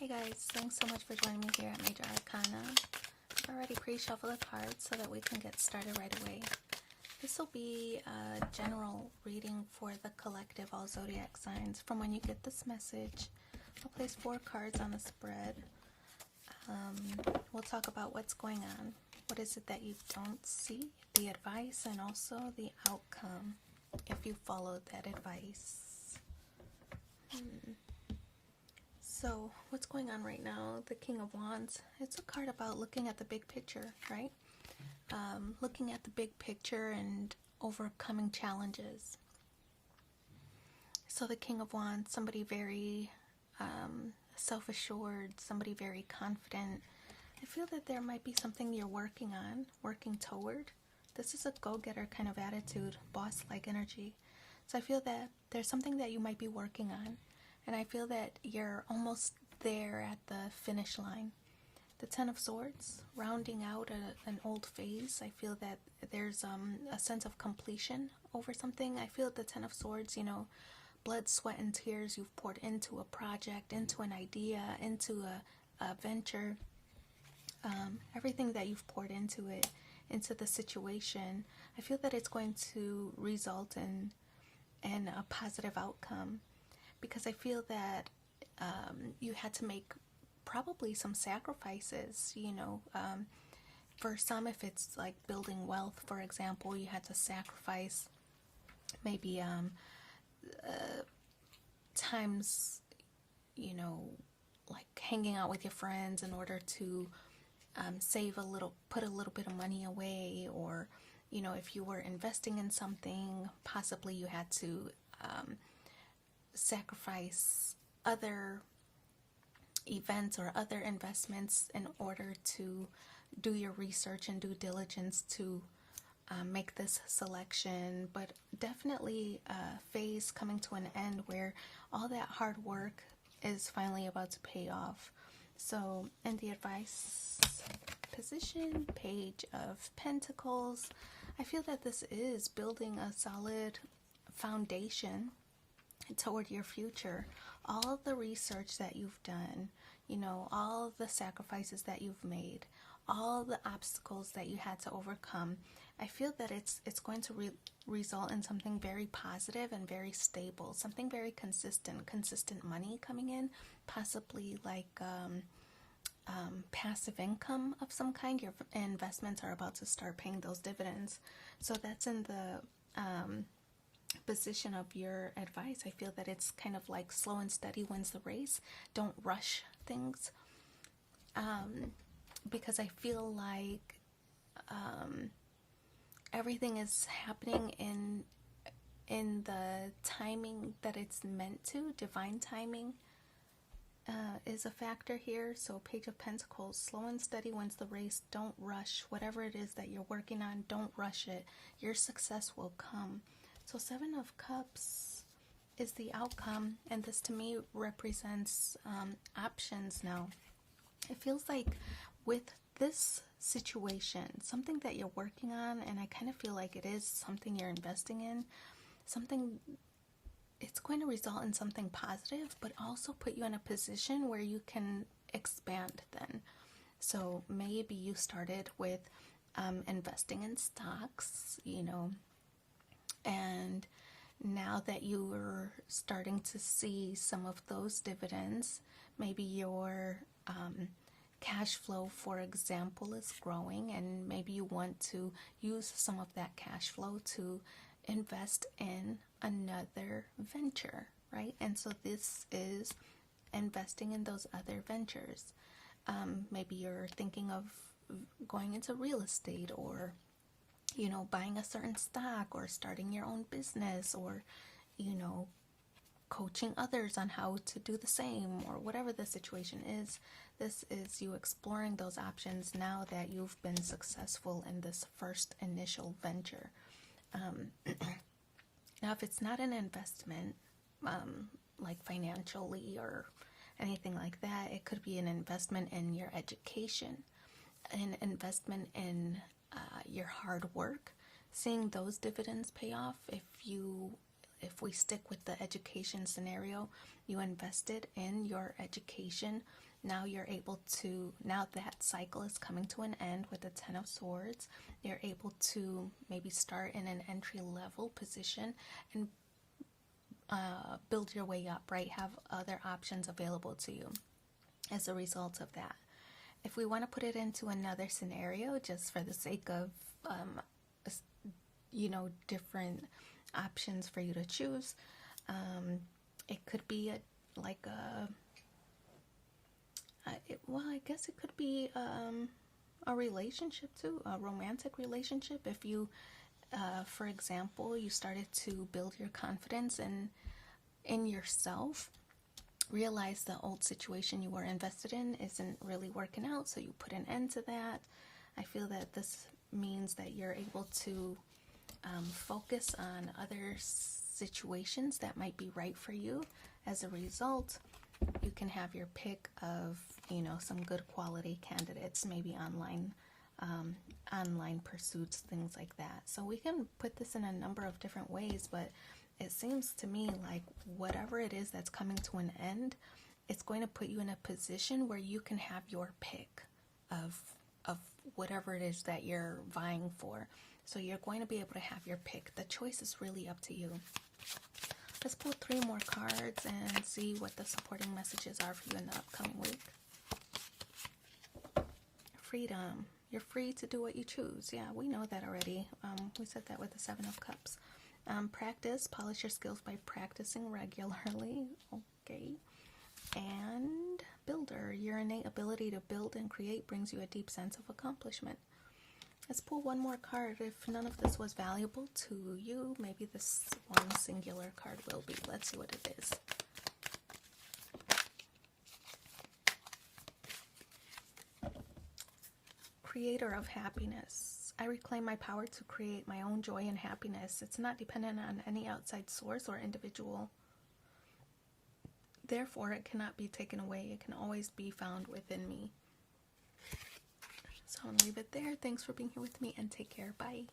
Hey guys, thanks so much for joining me here at Major Arcana. I've already pre-shuffled the cards so that we can get started right away. This will be a general reading for the collective all zodiac signs. From when you get this message, I'll place 4 cards on the spread. We'll talk about what's going on. What is it that you don't see? The advice and also the outcome if you followed that advice. So, what's going on right now? The King of Wands. It's a card about looking at the big picture, right? Looking at the big picture and overcoming challenges. So the King of Wands, somebody very self-assured, somebody very confident. I feel that there might be something you're working on, working toward. This is a go-getter kind of attitude, boss-like energy. So I feel that there's something that you might be working on. And I feel that you're almost there at the finish line. The Ten of Swords, rounding out an old phase. I feel that there's a sense of completion over something. I feel the Ten of Swords, blood, sweat, and tears you've poured into a project, into an idea, into a venture. Everything that you've poured into it, into the situation. I feel that it's going to result in a positive outcome. Because I feel that you had to make probably some sacrifices, for some, if it's like building wealth, for example, you had to sacrifice maybe times, like hanging out with your friends in order to save a little, put a little bit of money away, or, if you were investing in something, possibly you had to sacrifice other events or other investments in order to do your research and due diligence to make this selection. But definitely a phase coming to an end where all that hard work is finally about to pay off. So in the advice position, Page of Pentacles, I feel that this is building a solid foundation toward your future. All the research that you've done, all the sacrifices that you've made, all the obstacles that you had to overcome, I feel that it's going to result in something very positive and very stable, something very consistent money coming in, possibly like passive income of some kind. Your investments are about to start paying those dividends. So that's in the position of your advice. I feel that it's kind of like slow and steady wins the race. Don't rush things, because I feel like everything is happening in the timing that it's meant to. Divine timing is a factor here. So Page of Pentacles, slow and steady wins the race. Don't rush whatever it is that you're working on. Don't rush it. Your success will come. So 7 of Cups is the outcome, and this to me represents options now. It feels like with this situation, something that you're working on, and I kind of feel like it is something you're investing in, it's going to result in something positive, but also put you in a position where you can expand then. So maybe you started with investing in stocks, and now that you are starting to see some of those dividends, maybe your cash flow, for example, is growing, and maybe you want to use some of that cash flow to invest in another venture, right? And so this is investing in those other ventures. Maybe you're thinking of going into real estate, or buying a certain stock, or starting your own business, or, coaching others on how to do the same, or whatever the situation is. This is you exploring those options now that you've been successful in this first initial venture. Now, if it's not an investment, like financially or anything like that, it could be an investment in your education, an investment in your hard work, seeing those dividends pay off. If we stick with the education scenario, you invested in your education, now you're able to, now that cycle is coming to an end with the Ten of Swords, you're able to maybe start in an entry level position and build your way up, right? Have other options available to you as a result of that. If we want to put it into another scenario, just for the sake of, different options for you to choose, it could be I guess it could be a relationship too, a romantic relationship. If you, for example, you started to build your confidence in yourself, realize the old situation you were invested in isn't really working out, so you put an end to that. I feel that this means that you're able to focus on other situations that might be right for you. As a result, you can have your pick of, some good quality candidates, maybe online pursuits, things like that. So we can put this in a number of different ways, but it seems to me like whatever it is that's coming to an end, it's going to put you in a position where you can have your pick of whatever it is that you're vying for. So you're going to be able to have your pick. The choice is really up to you. Let's pull 3 more cards and see what the supporting messages are for you in the upcoming week. Freedom. You're free to do what you choose. Yeah, we know that already. We said that with the 7 of Cups. Practice. Polish your skills by practicing regularly. Okay. And builder. Your innate ability to build and create brings you a deep sense of accomplishment. Let's pull 1 more card. If none of this was valuable to you, maybe this one singular card will be. Let's see what it is. Creator of happiness. I reclaim my power to create my own joy and happiness. It's not dependent on any outside source or individual. Therefore, it cannot be taken away. It can always be found within me. So I'm going to leave it there. Thanks for being here with me and take care. Bye.